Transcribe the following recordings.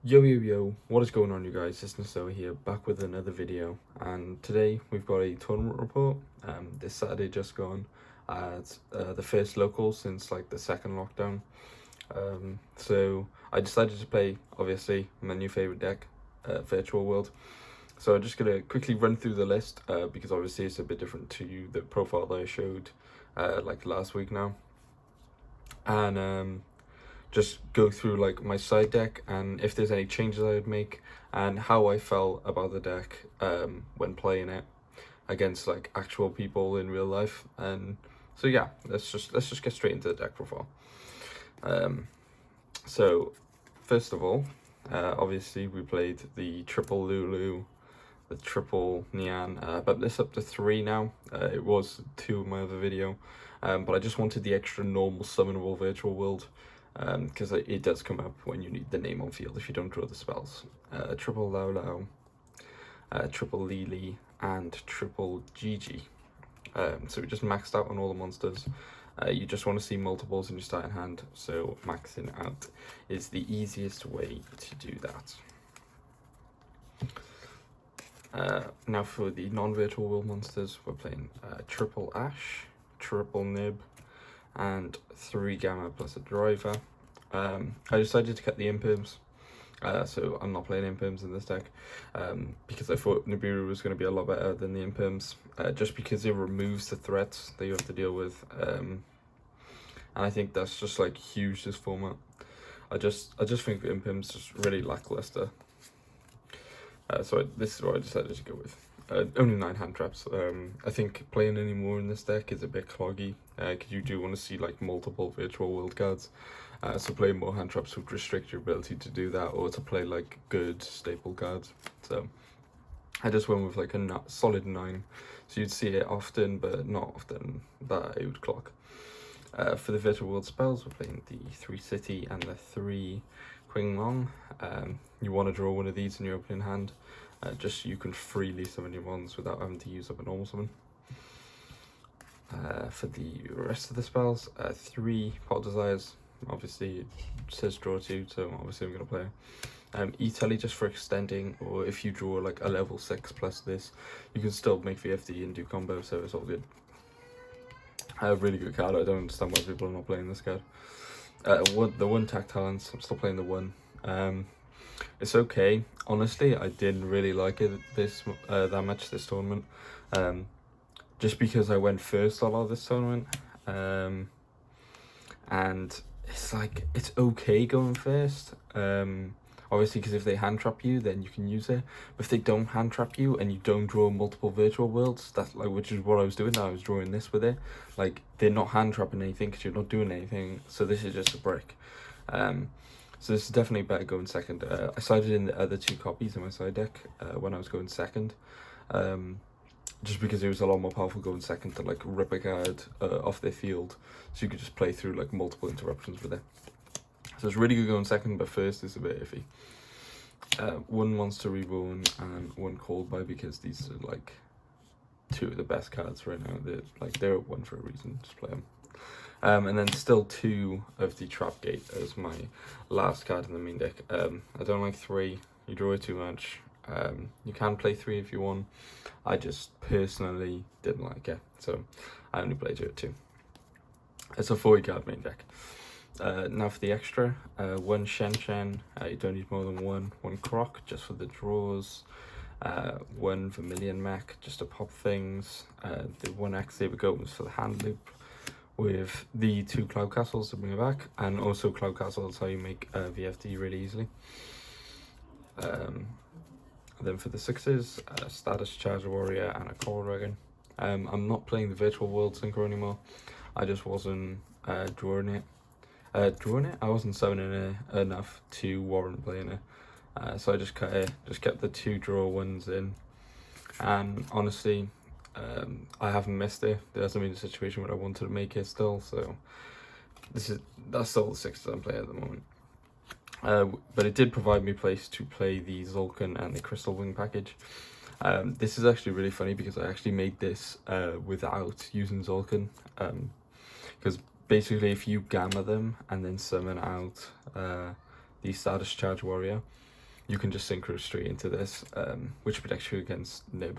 Yo, what is going on, you guys? It's Nesoa here, back with another video, and today we've got a tournament report. This Saturday just gone, it's the first local since like the second lockdown. So I decided to play, obviously, my new favorite deck, Virtual World. So I'm just gonna quickly run through the list, because obviously it's a bit different to the profile that I showed like last week now, and just go through like my side deck and if there's any changes I would make and how I felt about the deck when playing it against like actual people in real life. And so yeah, let's just get straight into the deck profile. So first of all, obviously we played the triple Lulu, the triple Nian, but this up to 3 now. It was 2 in my other video, but I just wanted the extra normal summonable virtual world, because it does come up when you need the name on field if you don't draw the spells. Triple Lao, triple Lili, and triple Gigi. So we just maxed out on all the monsters. You just want to see multiples in your starting hand, so maxing out is the easiest way to do that. Now for the non-virtual world monsters, we're playing triple Ash, triple Nib, and 3 Gamma plus a driver. I decided to cut the imperms, so I'm not playing imperms in this deck, because I thought Nibiru was going to be a lot better than the imperms, just because it removes the threats that you have to deal with, and I think that's just like huge this format. I just think the imperms is really lackluster. So this is what I decided to go with. Only 9 hand traps. I think playing any more in this deck is a bit cloggy, because you do want to see like multiple virtual world cards. So playing more hand traps would restrict your ability to do that, or to play like good staple cards. So I just went with like a solid 9. So you'd see it often, but not often that it would clock. For the virtual world spells, we're playing the 3 City and the 3 Qing Long. You want to draw one of these in your opening hand, just so you can freely summon your ones without having to use up a normal summon. For the rest of the spells, 3 Pot Desires. Obviously it says draw 2, so obviously I'm going to play E-Telly just for extending, or if you draw like a level 6 plus this, you can still make VFD and do combo, so it's all good. A really good card. I don't understand why people are not playing this card. The 1 Tactilance, I'm still playing the 1. It's okay. Honestly, I didn't really like it that much this tournament, just because I went first a lot of this tournament, and it's like, it's okay going first, obviously, because if they hand trap you, then you can use it. But if they don't hand trap you and you don't draw multiple virtual worlds, that's like, which is what I was doing. I was drawing this with it. Like, they're not hand trapping anything because you're not doing anything. So this is just a brick. So this is definitely better going second. I sided in the other 2 copies in my side deck when I was going second, just because it was a lot more powerful going second to like rip a card off their field, so you could just play through like multiple interruptions with it. So it's really good going second, but first is a bit iffy. 1 Monster Reborn and 1 Cold Buy, because these are like 2 of the best cards right now. They're at 1 for a reason. Just play them. And then still 2 of the Trap Gate as my last card in the main deck. I don't like 3. You draw it too much. You can play 3 if you want. I just personally didn't like it, so I only played it at 2. It's a 40 card main deck. Now for the extra, 1 Shen, you don't need more than 1. 1 Croc, just for the draws. 1 Vermilion Mech, just to pop things. The 1 X-Saber Goat was for the hand loop, with the 2 Cloud Castles to bring it back, and also Cloud Castle is how you make VFD really easily. Then for the 6s, Status Charger Warrior and a Coral Dragon. I'm not playing the Virtual World Synchro anymore. I just wasn't drawing it. I wasn't summoning it enough to warrant playing it. So I just cut it, just kept the 2 draw ones in. And honestly, I haven't missed it. There hasn't been a situation where I wanted to make it still, so that's still the 6s I'm playing at the moment. But it did provide me place to play the Zolkin and the Crystal Wing package. This is actually really funny because I actually made this without using Zolkin, because basically if you gamma them and then summon out the Status Charge Warrior, you can just synchro straight into this, which protects you against Nib,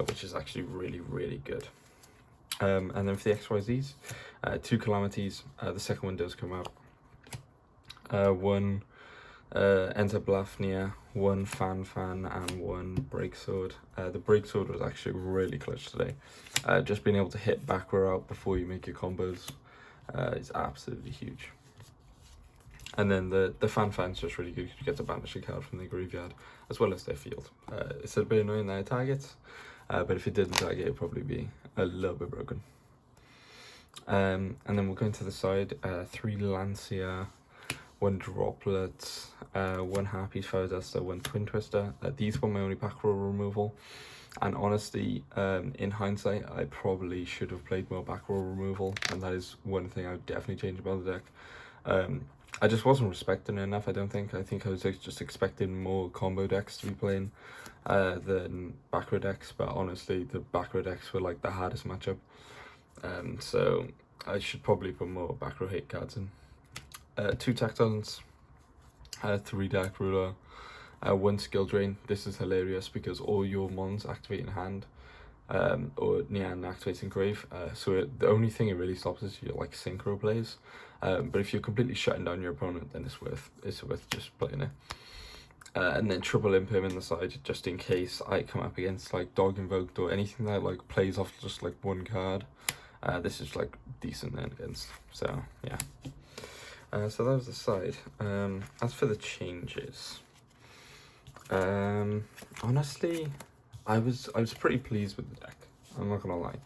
which is actually really, really good. And then for the XYZs, 2 Calamities, the second one does come out. 1 Enter Blafnia, 1 Fan, and 1 Breaksword. The Breaksword was actually really clutch today. Just being able to hit back row out before you make your combos is absolutely huge. And then the Fan's just really good because you get to banish a card from their graveyard as well as their field. It's a bit annoying that it targets, but if it didn't target, it'd probably be a little bit broken. And then we'll go into the side, 3 Lancia, 1 Droplet, 1 Harpies, Fire Duster, 1 Twin Twister. These were my only back row removal. And honestly, in hindsight, I probably should have played more back row removal, and that is one thing I would definitely change about the deck. I just wasn't respecting it enough, I don't think. I think I was just expecting more combo decks to be playing than back row decks, but honestly, the back row decks were like the hardest matchup. So I should probably put more back row hate cards in. 2 Tactons, 3 Dark Ruler, 1 Skill Drain. This is hilarious because all your mons activate in hand, or Nian activates in grave. So the only thing it really stops is your like synchro plays. But if you're completely shutting down your opponent, then it's worth just playing it. And then triple Imperm in the side, just in case I come up against like Dog Invoked or anything that like plays off just like 1 card. This is like decent then against. So yeah. So that was the side. As for the changes, honestly, I was pretty pleased with the deck. I'm not gonna lie.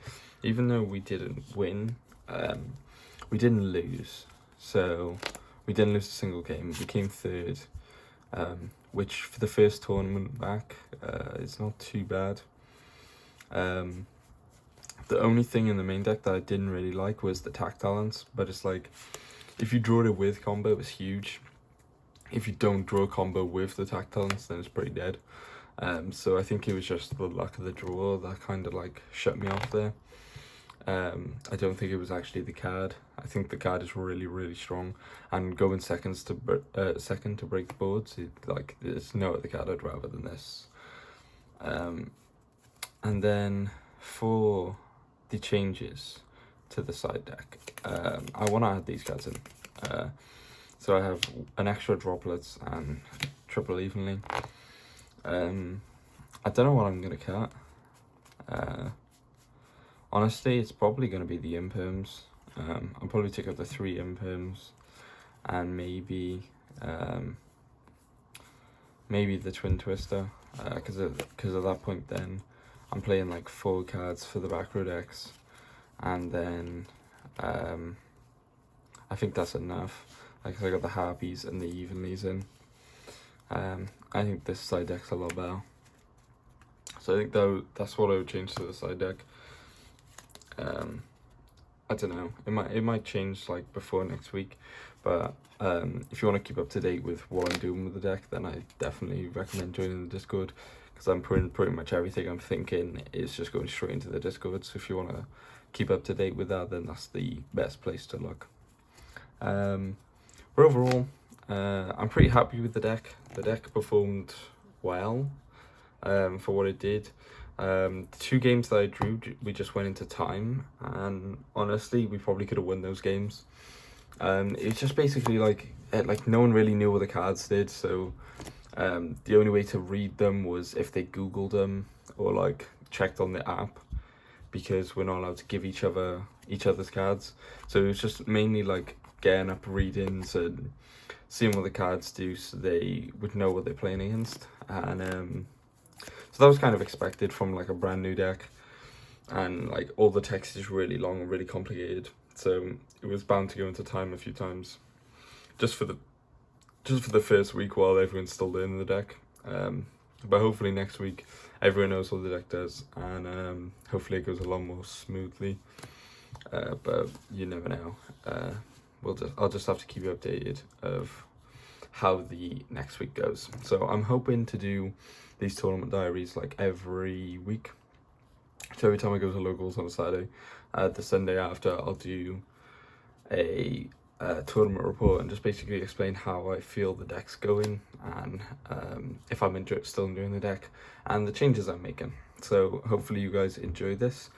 Even though we didn't win, we didn't lose. So we didn't lose a single game. We came 3rd, which for the first tournament back, is not too bad. The only thing in the main deck that I didn't really like was the Tact Talents, but it's like, if you draw it with combo, it's huge. If you don't draw a combo with the Tact Talents, then it's pretty dead. So I think it was just the luck of the draw that kind of like shut me off there. I don't think it was actually the card. I think the card is really, really strong, and going second to break boards, like there's no other card I'd rather than this. And then for the changes to the side deck, I want to add these cards in. So I have an extra Droplets and triple Evenly. I don't know what I'm gonna cut. Honestly, it's probably gonna be the Imperms. I'll probably take out the 3 Imperms, and maybe the Twin Twister, because at that point then I'm playing like 4 cards for the back row decks, and then I think that's enough. Like I got the Harpies and the Evenlies in. I think this side deck's a lot better. So I think that's what I would change to the side deck. I don't know. It might change like before next week, but if you want to keep up to date with what I'm doing with the deck, then I definitely recommend joining the Discord, because I'm putting pretty much everything I'm thinking is just going straight into the Discord. So if you want to keep up to date with that, then that's the best place to look. But overall, I'm pretty happy with the deck. The deck performed well for what it did. The 2 games that I drew, we just went into time, and honestly, we probably could have won those games. It's just basically like no one really knew what the cards did, so the only way to read them was if they Googled them or like checked on the app, because we're not allowed to give each other's cards. So it was just mainly like getting up readings and seeing what the cards do, so they would know what they're playing against. And so that was kind of expected from like a brand new deck, and like all the text is really long and really complicated, so it was bound to go into time a few times just for the first week while everyone's still learning the deck. But hopefully next week everyone knows what the deck does, and hopefully it goes a lot more smoothly. But you never know. I'll just have to keep you updated of how the next week goes. So I'm hoping to do these tournament diaries like every week. So every time I go to locals on a Saturday, the Sunday after I'll do a tournament report and just basically explain how I feel the deck's going, and if I'm still enjoying the deck and the changes I'm making. So hopefully you guys enjoy this.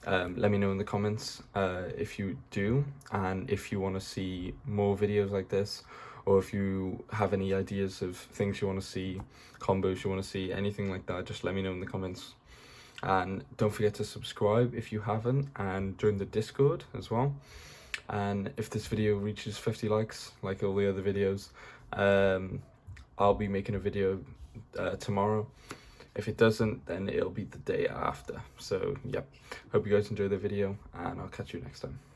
Let me know in the comments if you do, and if you want to see more videos like this, or if you have any ideas of things you want to see, combos you want to see, anything like that, just let me know in the comments. And don't forget to subscribe if you haven't, and join the Discord as well. And if this video reaches 50 likes, like all the other videos, I'll be making a video tomorrow. If it doesn't, then it'll be the day after. So, yep. Hope you guys enjoy the video, and I'll catch you next time.